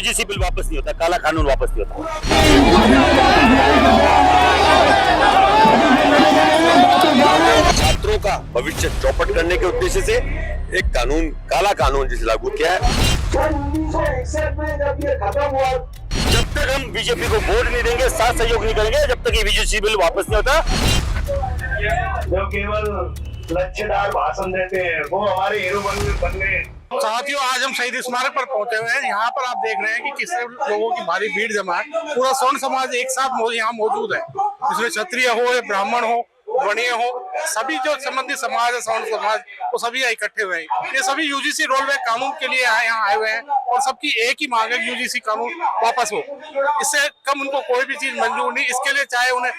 UGC bill वापस नहीं होता, काला कानून वापस नहीं होता। छात्रों का भविष्य चौपट करने के उद्देश्य से एक कानून, काला कानून जिसे लागू किया है। 1961 में जब ये खत्म हुआ, जब तक हम बीजेपी को वोट नहीं देंगे, साथ सहयोग नहीं करेंगे, जब तक ये यूजीसी बिल वापस नहीं होता। जो केवल लच्छेदार भाषण देते हैं वो हमारे हीरो बन गए। साथियों, आज हम शहीद स्मारक पर पहुंचे हुए हैं। यहाँ पर आप देख रहे हैं कि किस लोगों की भारी भीड़ जमा है। पूरा स्वर्ण समाज एक साथ यहाँ मौजूद है। इसमें क्षत्रिय हो या ब्राह्मण हो, वणिय हो, सभी जो संबंधित समाज है, स्वर्ण समाज, वो सभी इकट्ठे हुए हैं। ये सभी यूजीसी रोलवे कानून के लिए यहाँ आए हुए हैं और सबकी एक ही मांग है, यूजीसी कानून वापस हो। इससे कम उनको कोई भी चीज मंजूर नहीं। इसके लिए चाहे उन्हें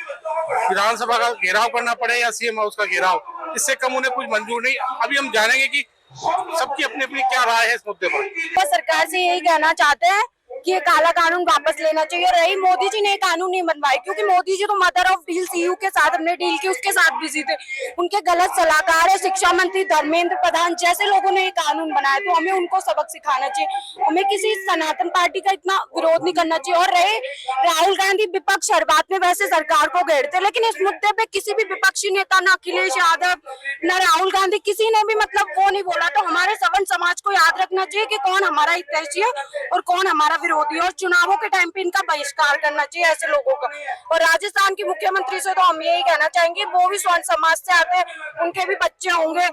विधानसभा का घेराव करना पड़े या सीएम हाउस का घेराव, इससे कम उन्हें कुछ मंजूर नहीं। अभी हम जानेंगे कि सबकी अपनी अपनी क्या राय है इस मुद्दे पर। तो सरकार से यही कहना चाहते हैं कि ये काला कानून वापस लेना चाहिए। और रही मोदी जी ने कानून नहीं बनवाए, क्योंकि मोदी जी तो मदर ऑफ डील सीयू के साथ हमने डील की, उसके साथ बिजी थे। उनके गलत सलाहकार है शिक्षा मंत्री धर्मेंद्र प्रधान जैसे लोगों ने ये कानून बनाया, तो हमें उनको सबक सिखाना चाहिए। हमें किसी सनातन पार्टी का इतना विरोध नहीं करना चाहिए। और रहे राहुल गांधी विपक्ष हर बात में वैसे सरकार को घेरते, लेकिन इस मुद्दे पे किसी भी विपक्षी नेता, न अखिलेश यादव न राहुल गांधी, किसी ने भी मतलब वो नहीं बोला। तो हमारे सवर्ण समाज को याद रखना चाहिए कि कौन हमारा हितैषी है और कौन हमारा विरोधी, और चुनावों के टाइम पे इनका बहिष्कार करना चाहिए ऐसे लोगों का। और राजस्थान की मुख्यमंत्री से तो हम यही कहना चाहेंगे, वो भी स्वर्ण समाज से आते हैं, उनके भी बच्चे होंगे।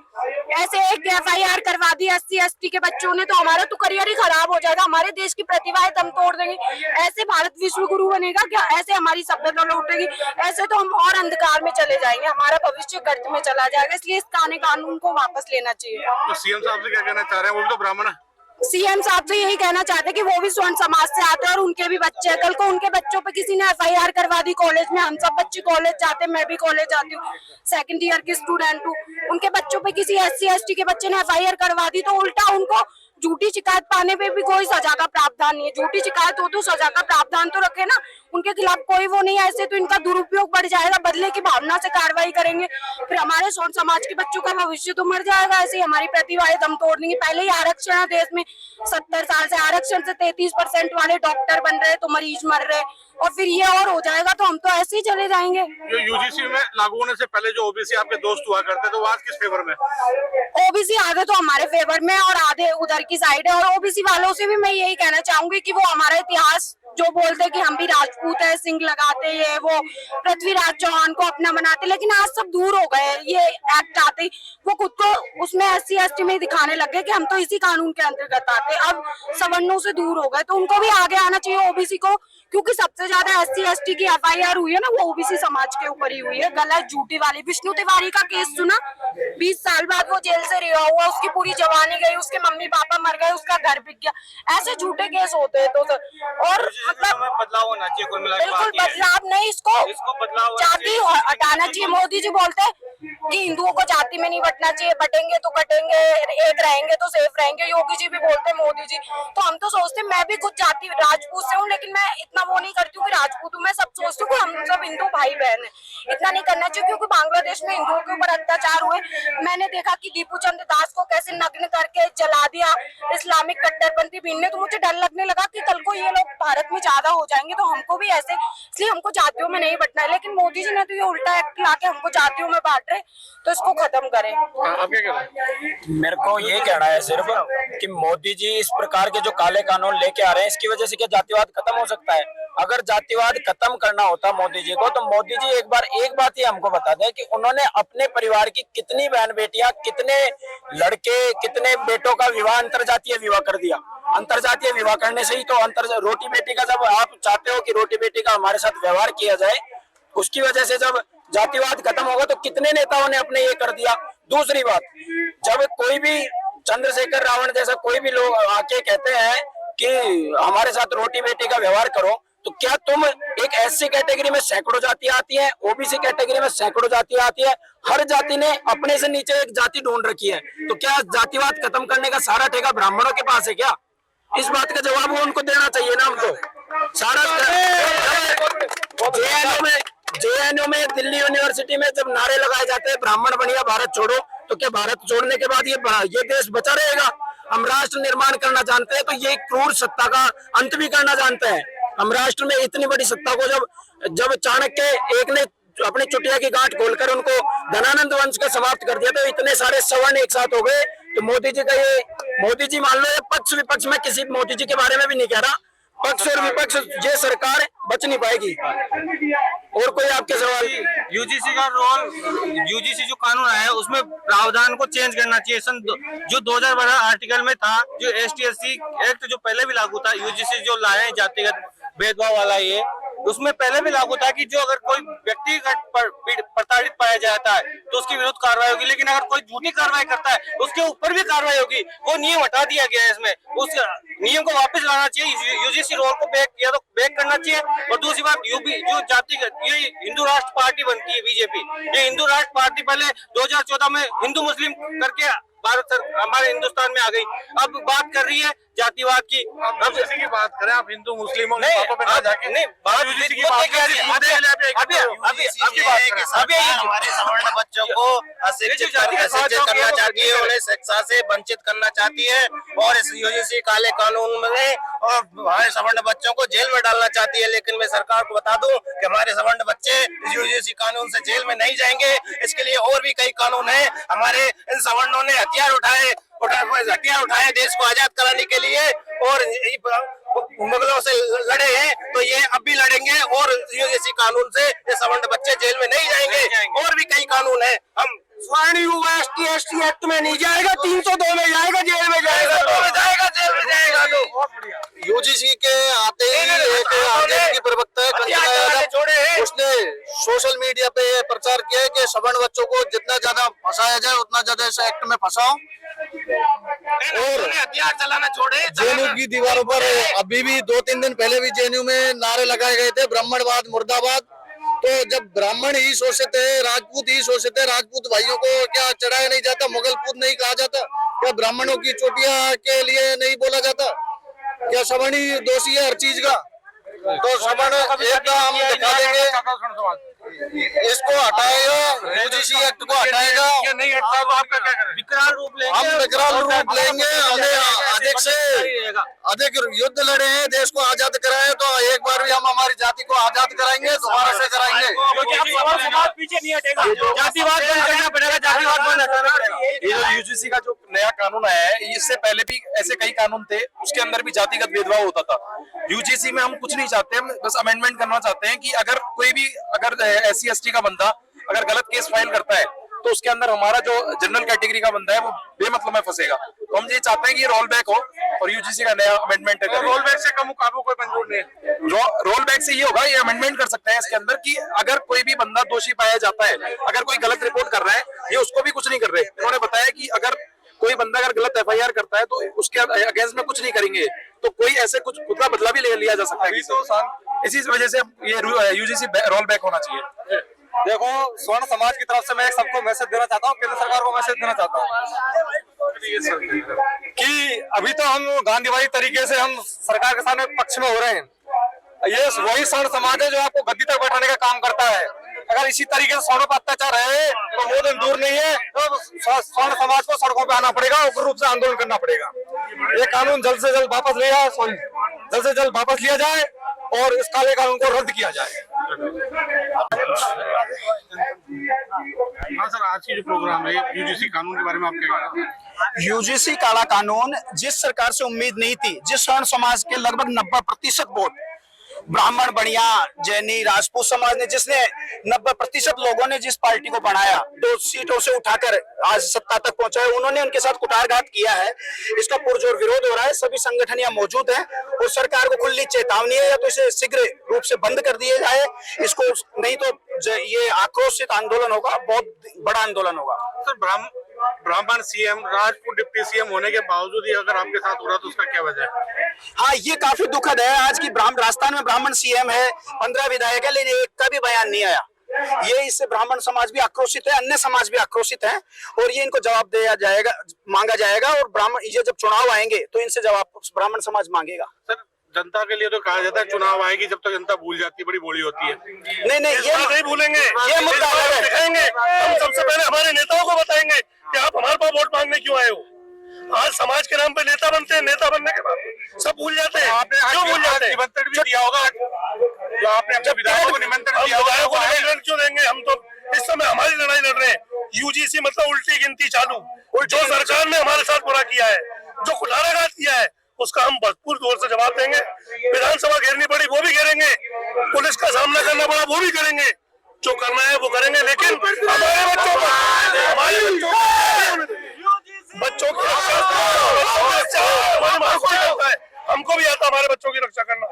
ऐसे एक FIR करवा दी SC ST के बच्चों ने, तो हमारा तो करियर ही खराब हो जाएगा। हमारे देश की प्रतिभाएं दम तोड़ देंगे। ऐसे भारत विश्व गुरु बनेगा क्या? ऐसे हमारी सभ्यता लौटेगी? ऐसे तो हम और अंधकार में चले जाएंगे, हमारा भविष्य गर्त में चला जाएगा। इसलिए इस कानून को वापस लेना चाहिए। तो सीएम साहब से क्या कहना चाह रहे हैं? वो भी तो ब्राह्मण है। सीएम साहब तो यही कहना चाहते हैं कि वो भी स्वर्ण समाज से आते हैं और उनके भी बच्चे हैं। कल को उनके बच्चों पे किसी ने FIR करवा दी कॉलेज में, हम सब बच्चे कॉलेज जाते हैं, मैं भी कॉलेज जाती हूँ, 2nd ईयर की स्टूडेंट हूँ। उनके बच्चों पे किसी SC ST के बच्चे ने FIR करवा दी, तो उल्टा उनको झूठी शिकायत पाने पे भी कोई सजा का प्रावधान नहीं है। झूठी शिकायत हो तो सजा का प्रावधान तो रखे ना, उनके खिलाफ कोई वो नहीं है। ऐसे तो इनका दुरुपयोग बढ़ जाएगा, बदले की भावना से कार्रवाई करेंगे, फिर हमारे स्वर्ण समाज के बच्चों का भविष्य तो मर जाएगा। ऐसे हमारी प्रतिभाएं दम तोड़ देंगी। पहले ही आरक्षण है देश में, 70 साल से आरक्षण से 33% वाले डॉक्टर बन रहे, तो मरीज मर रहे, और फिर ये और हो जाएगा तो हम तो ऐसे ही चले जाएंगे। जो यूजीसी में लागू होने से पहले जो ओबीसी आपके दोस्त हुआ करते, तो वो आज किस फेवर में? ओबीसी आधे तो हमारे फेवर में और आधे उधर की साइड है। और ओबीसी वालों से भी मैं यही कहना चाहूंगी कि वो हमारा इतिहास जो बोलते कि हम भी राजपूत है, सिंह लगाते, ये वो पृथ्वीराज चौहान को अपना बनाते, लेकिन आज सब दूर हो गए। ये एक्ट आते ही वो खुद को उसमें SC ST में दिखाने लग गए कि हम तो इसी कानून के अंतर्गत आते। अब सवर्णों से दूर हो गए, तो उनको भी आगे आना चाहिए ओबीसी को, क्योंकि सबसे ज्यादा SC ST की FIR हुई है ना, वो ओबीसी समाज के ऊपर ही हुई है, गलत झूठी वाली। विष्णु तिवारी का केस सुना, 20 साल बाद वो जेल से रिहा हुआ, उसकी पूरी जवानी गई, उसके मम्मी पापा मर गए, उसका घर बिक गया। ऐसे झूठे केस होते हैं। तो और मतलब बदलाव होना चाहिए, कुल मिलाकर बिल्कुल बदलाव नहीं, इसको जाति हटाना चाहिए। मोदी जी बोलते हैं कि हिंदुओं को जाति में नहीं बंटना चाहिए, बटेंगे तो कटेंगे, एक रहेंगे तो सेफ रहेंगे। योगी जी भी बोलते हैं, मोदी जी। तो हम तो सोचते हैं, मैं भी खुद जाति राजपूत से हूँ, लेकिन मैं इतना वो नहीं करती हूँ कि राजपूत हूँ। मैं सब सोचती हूँ कि हम सब हिंदू भाई बहन है। इतना नहीं करना चाहिए, क्योंकि बांग्लादेश में हिंदुओं के ऊपर अत्याचार हुए। मैंने देखा कि दीपू चंद्र दास को कैसे नग्न करके जला दिया इस्लामिक कट्टरपंथी भीड़ ने। तो मुझे डर लगने लगा कि कल को ये लोग भारत में ज्यादा हो जाएंगे तो हमको भी ऐसे, इसलिए हमको जातियों में नहीं बंटना है। लेकिन मोदी जी ने तो ये उल्टा एक्ट लाके हमको जातियों में बांट रहे, तो इसको खत्म करें। आप क्या कह रहे हैं? मेरे को ये कहना है सिर्फ कि मोदी जी इस प्रकार के जो काले कानून लेके आ रहे हैं, इसकी वजह से क्या जातिवाद खत्म हो सकता है? अगर जातिवाद खत्म करना होता मोदी जी को, तो मोदी जी एक बार एक बात ही हमको बता दें कि उन्होंने अपने परिवार की कितनी बहन बेटियां, कितने लड़के, कितने बेटों का विवाह अंतरजातीय विवाह कर दिया। अंतरजातीय विवाह करने से ही तो रोटी बेटी का, जब आप चाहते हो कि रोटी बेटी का हमारे साथ व्यवहार किया जाए, उसकी वजह से जब जातिवाद खत्म होगा तो कितने नेताओं ने अपने ये कर दिया। दूसरी बात, जब कोई भी चंद्रशेखर रावण जैसा कोई भी लोग आके कहते हैं कि हमारे साथ रोटी बेटी का व्यवहार करो, तो क्या तुम एक SC कैटेगरी में सैकड़ों जातियां आती हैं, OBC कैटेगरी में सैकड़ों जातियां आती है, हर जाति ने अपने से नीचे एक जाति ढूंढ रखी है, तो क्या जातिवाद खत्म करने का सारा ठेका ब्राह्मणों के पास है क्या? इस बात का जवाब वो उनको देना चाहिए ना हमको। सारा JNU में, दिल्ली यूनिवर्सिटी में जब नारे लगाए जाते हैं ब्राह्मण बनिया भारत छोड़ो, तो क्या भारत छोड़ने के बाद ये देश बचा रहेगा? हम राष्ट्र निर्माण करना जानते हैं तो ये क्रूर सत्ता का अंत भी करना जानते हैं। हम राष्ट्र में इतनी बड़ी सत्ता को जब चाणक्य एक ने अपनी चुटिया की गांठ खोलकर उनको धनानंद वंश का समाप्त कर दिया तो इतने सारे सवर्ण एक साथ हो गए। तो मोदी जी मान लो पक्ष विपक्ष में किसी मोदी जी के बारे में भी नहीं कह रहा, पक्ष और विपक्ष ये सरकार बच नहीं पाएगी। और कोई आपके सवाल? यूजीसी का रोल, यूजीसी जो कानून आया है उसमें प्रावधान को चेंज करना चाहिए। जो 2012 आर्टिकल में था, जो ST/SC एक्ट जो पहले भी लागू था, यूजीसी जो लाए जातिगत भेदभाव वाला ये, उसमें पहले भी लागू था कि जो अगर कोई व्यक्तिगत प्रताड़ित पाया जाता है तो उसके विरुद्ध कार्रवाई होगी, लेकिन अगर कोई झूठी कार्रवाई करता है उसके ऊपर भी कार्रवाई होगी। वो नियम हटा दिया गया है इसमें, उस नियम को वापस लाना चाहिए। यूजीसी रोल को बैक करना चाहिए। और दूसरी बात, जो जातिगत ये हिंदू राष्ट्र पार्टी बनती है बीजेपी, ये हिंदू राष्ट्र पार्टी पहले 2014 में हिंदू मुस्लिम करके हमारे हिंदुस्तान में आ गई, अब बात कर रही है जातिवाद की। अब जैसे की बात करें आप हिंदू मुस्लिमों की बातों पे ना जाके, नहीं बात यूजीसी की बात अभी हमारे सवर्ण बच्चों को अशिक्षित करना चाहती है, उन्हें शिक्षा से वंचित करना चाहती है और इस यूजीसी काले कानून में और हमारे सवर्ण बच्चों को जेल में डालना चाहती है। लेकिन मैं सरकार को बता दूं कि हमारे सवर्ण बच्चे इस यूजीसी कानून से जेल में नहीं जाएंगे। इसके लिए और भी कई कानून है। हमारे इन सवर्णों ने हथियार उठाए देश को आजाद कराने के लिए और मुगलों से लड़े हैं, तो ये अब भी लड़ेंगे और यूजीसी कानून से ये सवर्ण बच्चे जेल में नहीं जाएंगे। और भी कई कानून है। हम स्वर्ण युवा ST/SC एक्ट में नहीं जाएगा, 302 में जाएगा, जेल में जाएगा, जेल में जाएगा। तो यूजीसी के आते ही एक आरजेडी की प्रवक्ता है कंचना यादव, उसने सोशल मीडिया पे प्रचार किया है कि सवर्ण बच्चों को जितना ज्यादा फंसाया जाए उतना ज्यादा इस एक्ट में फंसाओ। और हथियार चलाना छोड़े। जेएनयू की दीवारों पर अभी भी 2-3 दिन पहले भी जेएनयू में नारे लगाए गए थे, ब्राह्मणवाद मुर्दाबाद। तो जब ब्राह्मण ही शोषित है, राजपूत ही शोषित है, राजपूत भाइयों को क्या चढ़ाया नहीं जाता, मुगल पूत नहीं कहा जाता? क्या ब्राह्मणों की चोटियां के लिए नहीं बोला जाता? क्या सवर्ण ही दोषी है हर चीज का? तो सवर्ण एकता हम दिखा देंगे, इसको हटाएगा, यूजीसी एक्ट को हटाएगा। नहीं हटता तो आपका क्या करें? विकराल रूप लेंगे, हम विकराल रूप लेंगे। हमें अधिक से अधिक युद्ध लड़े हैं, देश को आजाद कराए, तो एक बार भी हम हमारी जाति को आजाद कराएंगे, दोबारा से कराएंगे। समाज पीछे नहीं हटेगा, जातिवाद बंद करना पड़ेगा, जातिवाद बंद हटाना पड़ेगा। ये जो यूजीसी का जो नया कानून आया है, इससे पहले भी ऐसे कई कानून थे, उसके अंदर भी जातिगत भेदभाव होता था। यूजीसी में हम कुछ नहीं चाहते, हम बस अमेंडमेंट करना चाहते हैं कि अगर कोई भी SC/ST का बंदा अगर गलत केस फाइल करता है तो उसके अंदर हमारा जो जनरल कैटेगरी का बंदा है वो बेमतलब में फंसेगा। तो हम ये चाहते हैं कि ये रोल बैक हो और यूजीसी का नया अमेंडमेंट है। रोल बैक से कम मुकाबले कोई मंजूर नहीं है। रोल बैक से ये होगा, ये अमेंडमेंट कर सकते हैं इसके अंदर कि अगर कोई भी बंदा दोषी पाया जाता है, अगर कोई गलत रिपोर्ट कर रहा है, ये उसको भी कुछ नहीं कर रहे। उन्होंने बताया कि अगर कोई बंदा अगर गलत FIR करता है तो उसके अगेंस्ट में कुछ नहीं करेंगे, तो कोई ऐसे कुछ खुद का बदला भी लिया जा सकता है। इसी वजह से ये यूजीसी रोल बैक होना चाहिए। देखो, स्वर्ण समाज की तरफ से मैं सबको मैसेज देना चाहता हूँ, केंद्र सरकार को मैसेज देना चाहता हूँ कि अभी तो हम गांधीवादी तरीके से हम सरकार के सामने पक्ष में हो रहे हैं। ये वही स्वर्ण समाज है जो आपको गद्दी तक बैठाने का काम करता है। अगर इसी तरीके से स्वर्ण पर अत्याचार है तो वो दिन दूर नहीं है, तो स्वर्ण समाज को सड़कों पे आना पड़ेगा, उग्र रूप से आंदोलन करना पड़ेगा। ये कानून जल्द से जल्द वापस लिया जाए और इस काले कानून को रद्द किया जाए। हाँ सर, आज की जो प्रोग्राम है यूजीसी कानून के बारे में आप क्या कह रहे हैं? यूजीसी काला कानून जिस सरकार से उम्मीद नहीं थी, जिस स्वर्ण समाज के लगभग 90% वोट ब्राह्मण, बनिया, जैनी, राजपूत समाज ने, जिसने 90% लोगों ने जिस पार्टी को बनाया, 2 सीटों से उठाकर आज सत्ता तक पहुंचाया, उन्होंने उनके साथ कुठारघात किया है। इसका पुरजोर विरोध हो रहा है। सभी संगठन यहाँ मौजूद हैं और सरकार को खुली चेतावनी है, या तो इसे शीघ्र रूप से बंद कर दिया जाए, इसको नहीं तो ये आक्रोशित आंदोलन होगा, बहुत बड़ा आंदोलन होगा। सर, ब्राह्मण CM, राजपूत डिप्टी CM होने के बावजूद ही अगर आपके साथ हो रहा तो उसका क्या वजह है? हाँ, ये काफी दुखद है। आज की राजस्थान में ब्राह्मण CM है, 15 विधायक है, लेकिन एक का भी बयान नहीं आया। ये इससे ब्राह्मण समाज भी आक्रोशित है, अन्य समाज भी आक्रोशित है और ये इनको जवाब दिया जाएगा, मांगा जाएगा। और ब्राह्मण, ये जब चुनाव आएंगे तो इनसे जवाब ब्राह्मण समाज मांगेगा। सर, जनता के लिए तो कहा जाता है चुनाव आएगी, जब तक जनता भूल जाती है, बड़ी बोली होती है। नहीं, ये नहीं भूलेंगे, ये मुद्दा दिखाएंगे। हम सबसे पहले हमारे नेताओं को बताएंगे कि आप हमारे पास वोट मांगने क्यों आए हो। आज समाज के नाम पे नेता बनते हैं, नेता बनने के बाद सब भूल जाते हैं। आपने क्यों भूल जाते हैं? निमंत्रण भी दिया होगा, जो आपने अपने विधायकों को निमंत्रण दिया होगा, विधायकों को निमंत्रण क्यों देंगे? हम तो इस समय हमारी लड़ाई लड़ रहे हैं। यूजीसी मतलब उल्टी गिनती चालू। जो सरकार ने हमारे साथ बुरा किया है, जो कुठाराघात किया है, उसका हम भरपूर तौर से जवाब देंगे। विधानसभा घेरनी पड़ी वो भी घेरेंगे, पुलिस का सामना करना पड़ा वो भी करेंगे, जो करना है वो करेंगे। लेकिन हमारे बच्चों को बच्चों की रक्षा है, हमको भी आता हमारे बच्चों की रक्षा करना।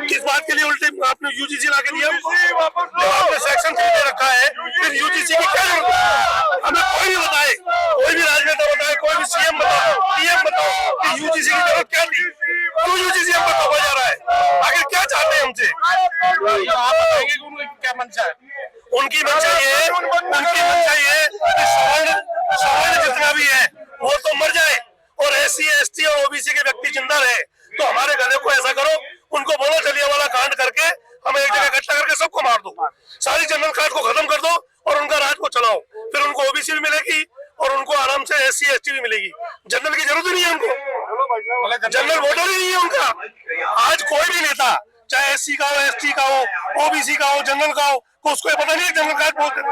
किस बात के लिए उल्टी आपने यूजीसी ला के दिया? आपने सेक्शन 3 दे रखा है, फिर यूजीसी की क्या जरूरत है? हमें कोई भी बताए, कोई भी राजनेता बताए, कोई भी सीएम बताओ, पीएम बताओ कि यूजीसी की जरूरत क्या थी? क्यों यूजीसी हमको तोड़ा जा रहा है? आखिर क्या चाहते हैं हमसे? आप बताएंगे कि उनकी क्या मंशा है? उनकी मंशा ये है कि सवर्ण जितना भी है वो तो मर जाए और एससी एसटी और ओबीसी के व्यक्ति जिंदा रहे। तो हमारे गले को ऐसा करो, उनको बोलो जलियांवाला कांड करके हमें एक जगह इकट्ठा करके सबको मार दो, सारी जनरल कास्ट को खत्म कर दो और उनका राज को चलाओ। फिर उनको ओबीसी भी मिलेगी और उनको आराम से एससी एसटी भी मिलेगी। जनरल की जरूरत ही नहीं है उनको, जनरल वोटर ही नहीं है उनका। आज कोई भी नेता, चाहे एससी का हो, एसटी का हो, ओबीसी का हो, जनरल का हो, तो उसको पता नहीं है जनरल कास्ट बोलते हैं,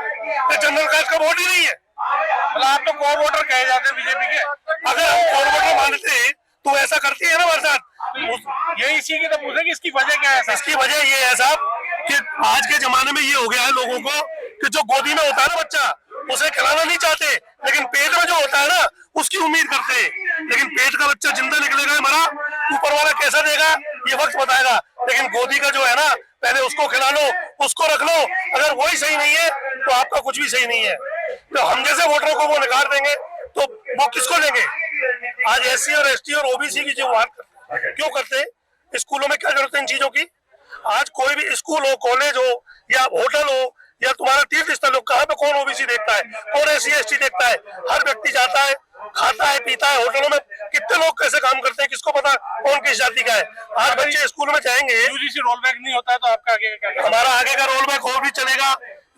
जनरल कास्ट का वोट ही नहीं है। मतलब आप तो कोर वोटर कहे जाते हैं बीजेपी के। अगर हम कोर वोटर मानते हैं तो ऐसा करती है ना हमारे साथ। ये इसी की तो पूछे कि इसकी वजह क्या है? इसकी वजह ये है साहब कि आज के जमाने में ये हो गया है लोगों को कि जो गोदी में होता है ना बच्चा, उसे खिलाना नहीं चाहते, लेकिन पेट में जो होता है ना उसकी उम्मीद करते हैं। लेकिन पेट का बच्चा जिंदा निकलेगा हमारा, ऊपर वाला कैसा देगा ये वक्त बताएगा। लेकिन गोदी का जो है ना, पहले उसको खिला लो, उसको रख लो। अगर वही सही नहीं है तो आपका कुछ भी सही नहीं है। तो हम जैसे वोटरों को वो निकाल देंगे तो वो किसको लेंगे? आज एससी और एसटी और ओबीसी की जो बात क्यों करते हैं? स्कूलों में क्या जरूरत है इन चीजों की? आज कोई भी स्कूल हो, कॉलेज हो या होटल हो या तुम्हारा तीर्थ स्थल हो, कहाँ पे कौन ओबीसी देखता है, कौन एससी एसटी देखता है? हर व्यक्ति जाता है, खाता है, पीता है। होटलों में कितने लोग कैसे काम करते हैं, किसको पता कौन किस जाति का है? आज बच्चे स्कूल में जाएंगे, यूजीसी रोल बैक नहीं होता है तो आपका आगे क्या? हमारा आगे का रोल बैक और भी चलेगा।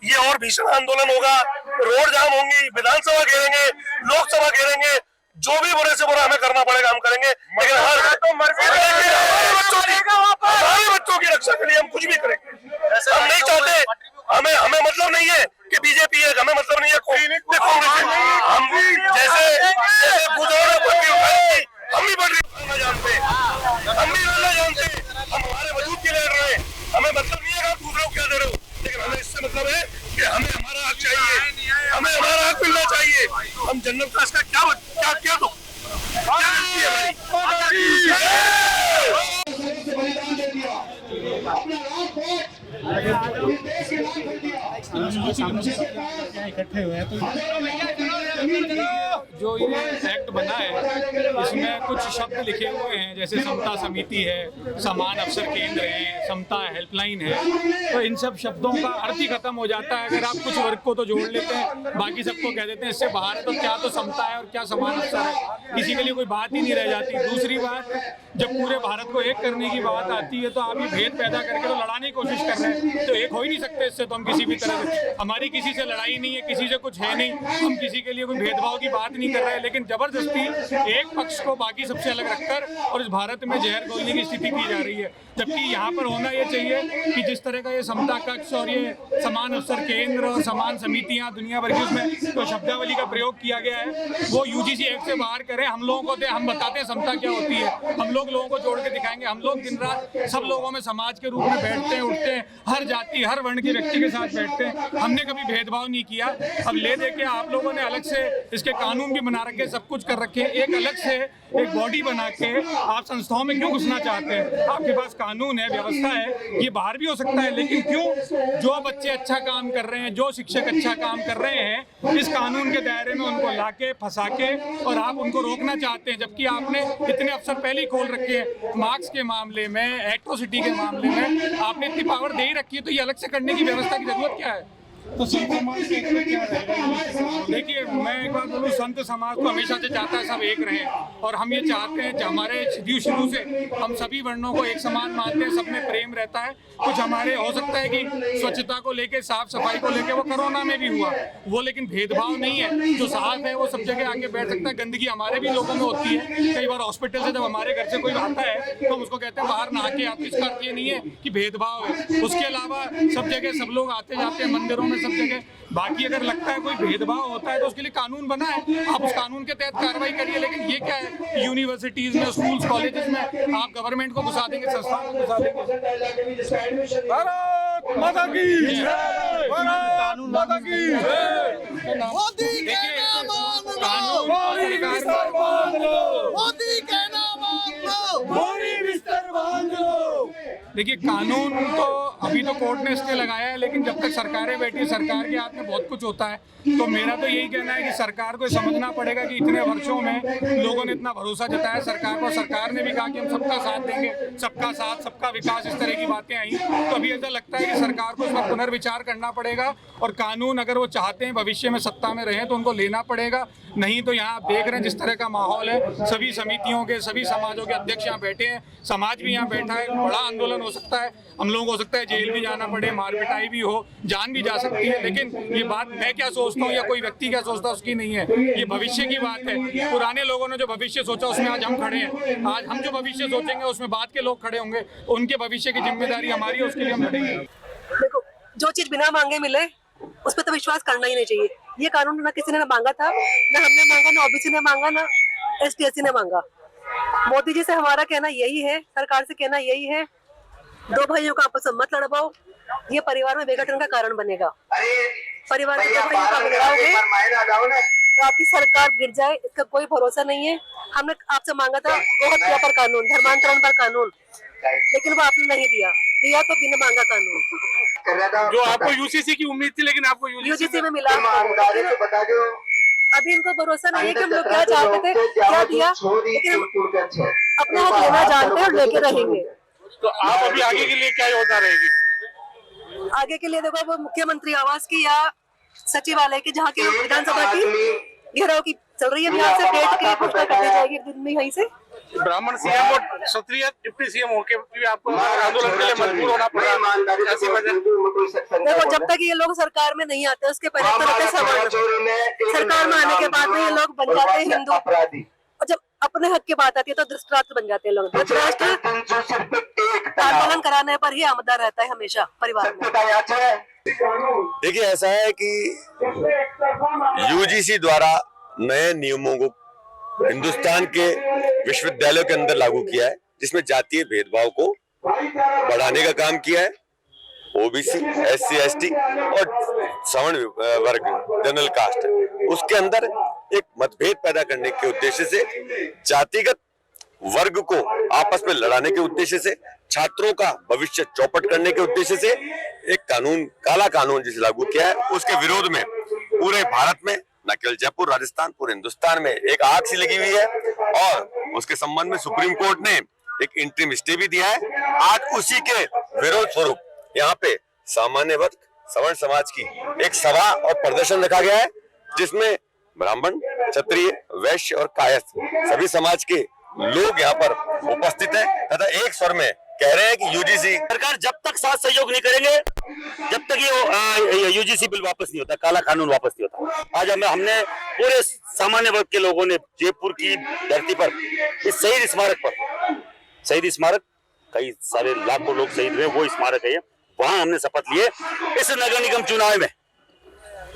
ये और भीषण आंदोलन होगा, रोड जाम होंगी, विधानसभा घेरेंगे, लोकसभा घेरेंगे, जो भी बुरे से बुरा हमें करना पड़ेगा हम करेंगे। लेकिन हमारे बच्चों की रक्षा के लिए हम कुछ भी करेंगे। हम नहीं चाहते, हमें मतलब नहीं है कि बीजेपी है, हमें मतलब नहीं है कांग्रेस है। हम जैसे बुजुर्गों ने पटरी उठाई थी, हम भी पटरी उठाना जानते, हम भी लड़ना जानते, हम हमारे वजूद के लिए लड़ रहे हैं। हमें मतलब नहीं है कि दूसरों को क्या दे रहे हो, लेकिन हमें इससे मतलब है कि हमें हमारा हक चाहिए, हमें हमारा हक मिलना चाहिए। हम जनरल कास्ट का क्या दो बलिदान दे दिया, अपना रात देश के नाम कर दिया। इकट्ठे हुए हैं तो जो ये एक्ट बना है इसमें कुछ शब्द लिखे हुए हैं, जैसे समता समिति है, समान अवसर केंद्र है, समता हेल्पलाइन है। तो इन सब शब्दों का अर्थ ही खत्म हो जाता है अगर आप कुछ वर्ग को तो जोड़ लेते हैं, बाकी सबको कह देते हैं इससे बाहर है। तो क्या तो समता है और क्या समान अवसर है, किसी के लिए कोई बात ही नहीं रह जाती। दूसरी बात, जब पूरे भारत को एक करने की बात आती है तो आप ये भेद पैदा करके तो लड़ाने की कोशिश कर रहे हैं, तो एक हो ही नहीं सकते इससे। तो हम किसी भी तरह से, हमारी किसी से लड़ाई नहीं है, किसी से कुछ है नहीं, हम किसी के लिए कोई भेदभाव की बात नहीं कर रहे हैं। लेकिन जबरदस्ती एक पक्ष को बाकी सबसे अलग रखकर और इस भारत में जहर घोलने की स्थिति की जा रही है। जबकि यहाँ पर होना ये चाहिए कि जिस तरह का ये समता कक्ष और ये समान अवसर केंद्र और समान समितियाँ दुनिया भर की, उसमें तो शब्दावली का प्रयोग किया गया है, वो यूजीसी एक्ट से बाहर करें। हम लोगों को दे, हम बताते हैं समता क्या होती है, हम लोगों को जोड़ के दिखाएंगे। हम लोग दिन रात सब लोगों में समाज के रूप में बैठते हैं, उठते हैं, हर जाति हर वर्ण के व्यक्ति के साथ बैठते हैं। हमने कभी भेदभाव नहीं किया। अब ले दे के आप लोगों ने अलग से इसके कानून भी बना रखे, सब कुछ कर रखे, एक अलग से एक बॉडी बना के आप संस्थाओं में क्यों घुसना चाहते हैं? आपके पास कानून है, व्यवस्था है, ये बाहर भी हो सकता है, लेकिन क्यों जो बच्चे अच्छा काम कर रहे हैं, जो शिक्षक अच्छा काम कर रहे हैं, इस कानून के दायरे में उनको लाके फंसा के और आप उनको रोकना चाहते हैं। जबकि आपने इतने अफसर पहले ही खोल रखे हैं, मार्क्स के मामले में, एट्रोसिटी के मामले में आपने इतनी पावर दे ही रखी है, तो ये अलग से करने की व्यवस्था की जरूरत क्या है? तो समाज के क्या रहेगा? देखिए, मैं एक बात बोलूँ, संत समाज तो हमेशा से चाहता है सब एक रहें, और हम ये चाहते हैं कि हमारे शुरू से हम सभी वर्णों को एक समान मानते हैं, सब में प्रेम रहता है। कुछ हमारे हो सकता है कि स्वच्छता को लेके, साफ सफाई को लेके, वो कोरोना में भी हुआ वो, लेकिन भेदभाव नहीं है। जो साफ है वो सब जगह आके बैठ सकता है। गंदगी हमारे भी लोगों में होती है। कई बार हॉस्पिटल से जब हमारे घर से कोई आता है तो हम उसको कहते हैं बाहर नहा के आते, इसका अर्थ ये नहीं है कि भेदभाव है। उसके अलावा सब जगह सब लोग आते जाते हैं, मंदिरों में सब जगह। बाकी अगर लगता है कोई भेदभाव होता है तो उसके लिए कानून बना है, आप उस कानून के तहत कार्रवाई करिए। लेकिन ये क्या है, यूनिवर्सिटीज में, स्कूल्स, कॉलेजेस में आप गवर्नमेंट को घुसा देंगे, संस्थाओं को घुसा देंगे। भारत माता की जय, कानून माता की जय। मोदी के नाम कानून, मोदी के नाम देखिए, कानून तो अभी तो कोर्ट ने स्टे लगाया है, लेकिन जब तक सरकारें बैठी है, सरकार के हाथ में बहुत कुछ होता है। तो मेरा तो यही कहना है कि सरकार को समझना पड़ेगा कि इतने वर्षों में लोगों ने इतना भरोसा जताया सरकार को, सरकार ने भी कहा कि हम सबका साथ देंगे, सबका साथ सबका विकास, इस तरह की बातें आई। तो अभी ऐसा लगता है कि सरकार को इसमें पुनर्विचार करना पड़ेगा, और कानून अगर वो चाहते हैं भविष्य में सत्ता में रहें तो उनको लेना पड़ेगा। नहीं तो यहाँ आप देख रहे हैं जिस तरह का माहौल है, सभी समितियों के, सभी समाजों के अध्यक्ष यहाँ बैठे हैं, समाज भी यहाँ बैठा है। बड़ा आंदोलन हो सकता है, हम लोगों को हो सकता है जेल भी जाना पड़े, मार पिटाई भी हो, जान भी जा सकती है। लेकिन ये बात मैं क्या सोचता हूँ या कोई व्यक्ति क्या सोचता है उसकी नहीं है, ये भविष्य की बात है। पुराने लोगों ने जो भविष्य सोचा उसमें आज हम खड़े हैं। आज हम जो भविष्य सोचेंगे उसमें बाद के लोग खड़े होंगे, उनके भविष्य की जिम्मेदारी हमारी है, उसके लिए हम लड़ेंगे। देखो, जो चीज बिना मांगे मिले उस पर तो विश्वास करना ही नहीं चाहिए। ये कानून ना किसी ने मांगा था, ना हमने मांगा, ना ओबीसी ने मांगा, ना एसटी/एससी ने मांगा। मोदी जी से हमारा कहना यही है, सरकार से कहना यही है, दो भाइयों का आपस में मत लड़वाओ, ये परिवार में विघटन का कारण बनेगा। परिवार में दो भाइयों का लड़ाओगे तो आपकी सरकार गिर जाए, इसका कोई भरोसा नहीं है। हमने आपसे मांगा था गोहत्या पर कानून, धर्मांतरण पर कानून, लेकिन वो आपने नहीं दिया तो बिना मांगा कानून। जो आपको यूसीसी की उम्मीद थी, लेकिन आपको यूजीसी में मिला। अभी इनको भरोसा नहीं है कि हम लोग क्या चाहते थे, क्या दिया, लेकिन अपने हक लेना जानते हैं और लेके रहेंगे। तो आप अभी आगे के लिए क्या योजना रहेगी? आगे के लिए देखो, वो मुख्यमंत्री आवास की या सचिवालय की, जहाँ की विधानसभा की घेराव की चल रही है, यहाँ से डेट की घोषणा कर दी जाएगी दिन में। यहीं से ब्राह्मण सीएम और क्षत्रिय डिप्टी सीएम होके भी आपको आंदोलन के लिए मजबूर होना पड़ा, ऐसी वजह। देखो, जब तक ये लोग सरकार में नहीं आते उसके पहले तो रहते सवर्ण, सरकार में आने के बाद में ये लोग बन जाते हैं हिंदू, और जब अपने हक की बात आती है तो धृतराष्ट्र बन जाते हैं लोग। धृतराष्ट्र आंदोलन कराने पर ही आमदा रहता है हमेशा परिवार में। देखिए, ऐसा है कि यूजीसी द्वारा नए नियमों को हिंदुस्तान के विश्वविद्यालयों के अंदर लागू किया है, जिसमें जातीय भेदभाव को बढ़ाने का काम किया है। ओबीसी, एससी/एसटी और सवर्ण वर्ग, जनरल कास्ट, उसके अंदर एक मतभेद पैदा करने के उद्देश्य से, जातिगत वर्ग को आपस में लड़ाने के उद्देश्य से, छात्रों का भविष्य चौपट करने के उद्देश्य से एक कानून, काला कानून जिसे लागू किया है, उसके विरोध में पूरे भारत में, न केवल जयपुर, राजस्थान, पूरे हिंदुस्तान में एक आग सी लगी हुई है। और उसके संबंध में सुप्रीम कोर्ट ने एक इंटरिम स्टे भी दिया है। आज उसी के विरोध स्वरूप यहाँ पे सामान्य वर्ग, सवर्ण समाज की एक सभा और प्रदर्शन रखा गया है, जिसमें ब्राह्मण, क्षत्रिय, वैश्य और कायस्थ सभी समाज के लोग यहाँ पर उपस्थित हैं तथा एक स्वर में कह रहे हैं कि यूजीसी सरकार जब तक साथ सहयोग नहीं करेंगे, जब तक ये यूजीसी बिल वापस नहीं होता, काला कानून वापस नहीं होता। आज हमने पूरे सामान्य वर्ग के लोगों ने जयपुर की धरती पर इस शहीद स्मारक पर, शहीद स्मारक कई सारे लाखों लोग शहीद हुए, वो स्मारक है, वहां हमने शपथ लिए इस नगर निगम चुनाव में,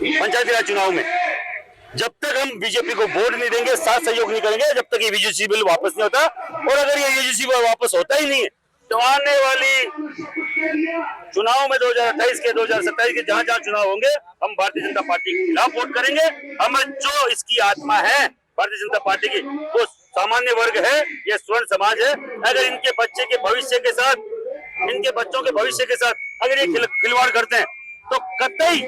पंचायती राज चुनाव में, जब तक हम बीजेपी को वोट नहीं देंगे, साथ सहयोग नहीं करेंगे, जब तक ये यूजीसी बिल वापस नहीं होता। और अगर ये यूजीसी बिल वापस होता ही नहीं है तो आने वाली चुनाव में 2028 के, 2027 के जहां जहां चुनाव होंगे, हम भारतीय जनता पार्टी के खिलाफ वोट करेंगे। हम जो इसकी आत्मा है भारतीय जनता पार्टी की, वो सामान्य वर्ग है, ये स्वर्ण समाज है। अगर इनके बच्चे के भविष्य के साथ, इनके बच्चों के भविष्य के साथ अगर ये खिलवाड़ करते हैं तो कतई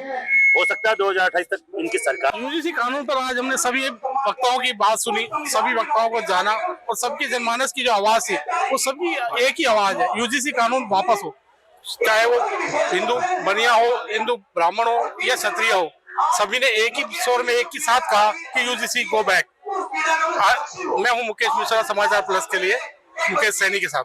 हो सकता है 2028 तक इनकी सरकार। यूजीसी कानून पर आज हमने सभी वक्ताओं की बात सुनी, सभी वक्ताओं को जाना, और सबकी जनमानस की जो आवाज थी वो सभी एक ही आवाज है, यूजीसी कानून वापस हो। चाहे वो हिंदू बनिया हो, हिंदू ब्राह्मण हो या क्षत्रिय हो, सभी ने एक ही स्वर में एक ही साथ कहा कि यूजीसी गो बैक। मैं हूं मुकेश मिश्रा, समाचार प्लस के लिए मुकेश सैनी के साथ।